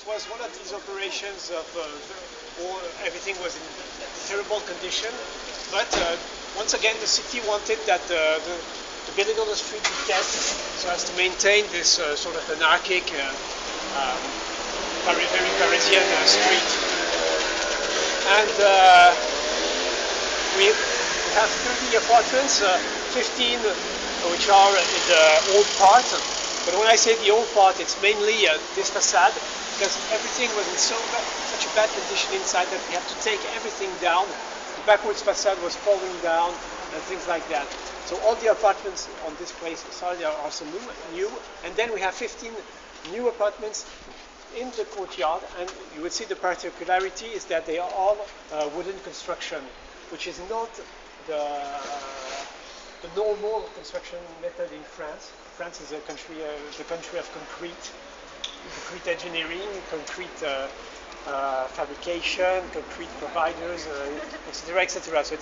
it was one of these operations of everything was in terrible condition, but once again the city wanted that the building on the street be kept so as to maintain this sort of anarchic, very Parisian street. And we have 30 apartments, 15 which are in the old part. But when I say the old part, it's mainly this facade, because everything was in such a bad condition inside that we have to take everything down. The backwards facade was falling down and things like that. So all the apartments on this place, sorry, are also new. And then we have 15 new apartments in the courtyard, and you will see the particularity is that they are all wooden construction, which is not the normal construction method in France. France is a country, the country of concrete engineering, concrete fabrication, concrete providers, etc., etc. So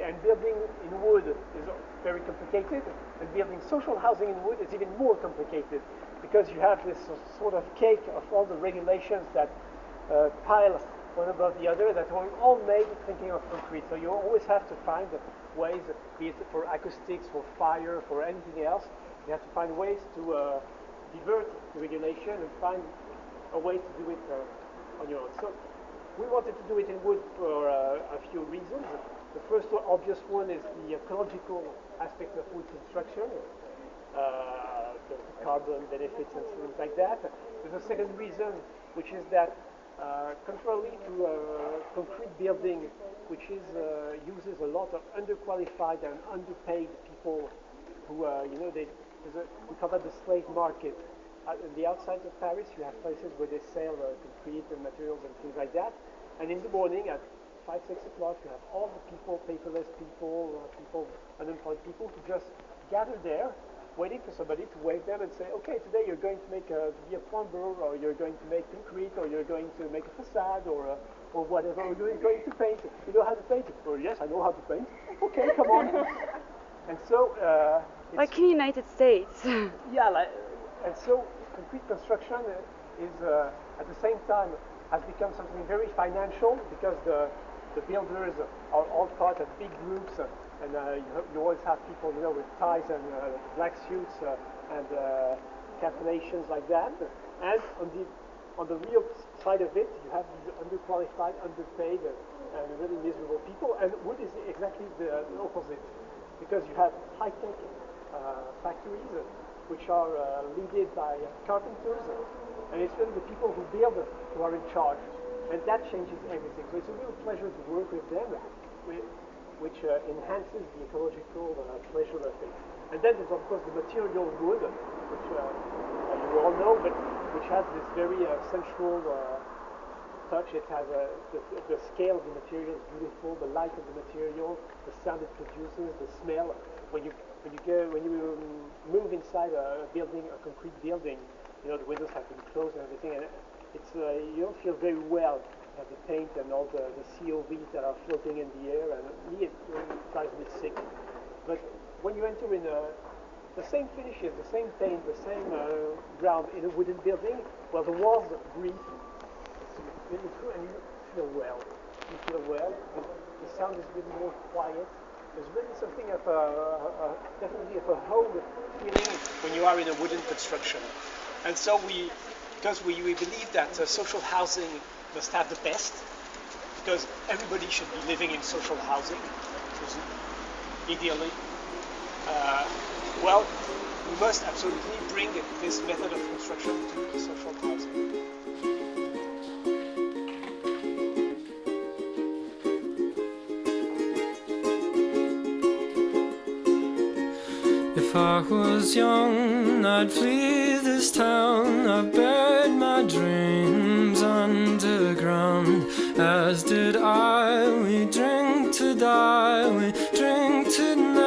and building in wood is very complicated, and building social housing in wood is even more complicated, because you have this sort of cake of all the regulations that pile one above the other that are all made thinking of concrete. So you always have to find ways, be it for acoustics, for fire, for anything else. You have to find ways to divert the regulation and find a way to do it on your own. So we wanted to do it in wood for a few reasons. The first obvious one is the ecological aspect of wood construction, the carbon benefits and things like that. There's a second reason, which is that contrary to concrete building, which uses a lot of underqualified and underpaid people who, we call that the slave market. On the outside of Paris, you have places where they sell concrete and materials and things like that. And in the morning at 5, 6 o'clock, you have all the people, paperless people, unemployed people, who just gather there, waiting for somebody to wave them and say, okay, today you're going to be a plumber, or you're going to make concrete, or you're going to make a facade, or whatever, or you're going to paint. You know how to paint? Or yes, I know how to paint. Okay, come on. And so like in the United States. Yeah, and so concrete construction is at the same time has become something very financial, because the builders are all part of big groups, and you always have people, with ties and black suits and calculations like that. And on the real side of it, you have these underqualified, underpaid, and really miserable people. And wood is exactly the opposite, because you have high-tech factories which are led by carpenters, and it's really the people who build who are in charge, and that changes everything. So it's a real pleasure to work with them, which enhances the ecological pleasure of it. And then there's of course the material wood, which you all know, but which has this very sensual touch. It has the scale of the material is beautiful, the light of the material, the sound it produces, the smell. When you move inside a building, a concrete building, the windows have been closed and everything, and it's you don't feel very well. You have the paint and all the COVs that are floating in the air, and me, it drives me sick. But when you enter in the same finishes, the same paint, the same ground in a wooden building, well, the walls breathe. It's really true, and you feel well. You feel well, and the sound is really more quiet. There's really something of definitely of a home feeling when you are in a wooden construction. And so because we believe that social housing must have the best, because everybody should be living in social housing, ideally. Well, we must absolutely bring this method of construction to social housing. If I was young, I'd flee this town. I've buried my dreams underground, as did I. We drink to die, we drink tonight.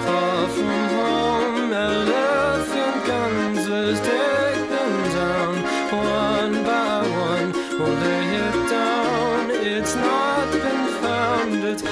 Far from home, elephant guns, let's take them down. One by one, we'll lay it down. It's not been found, it's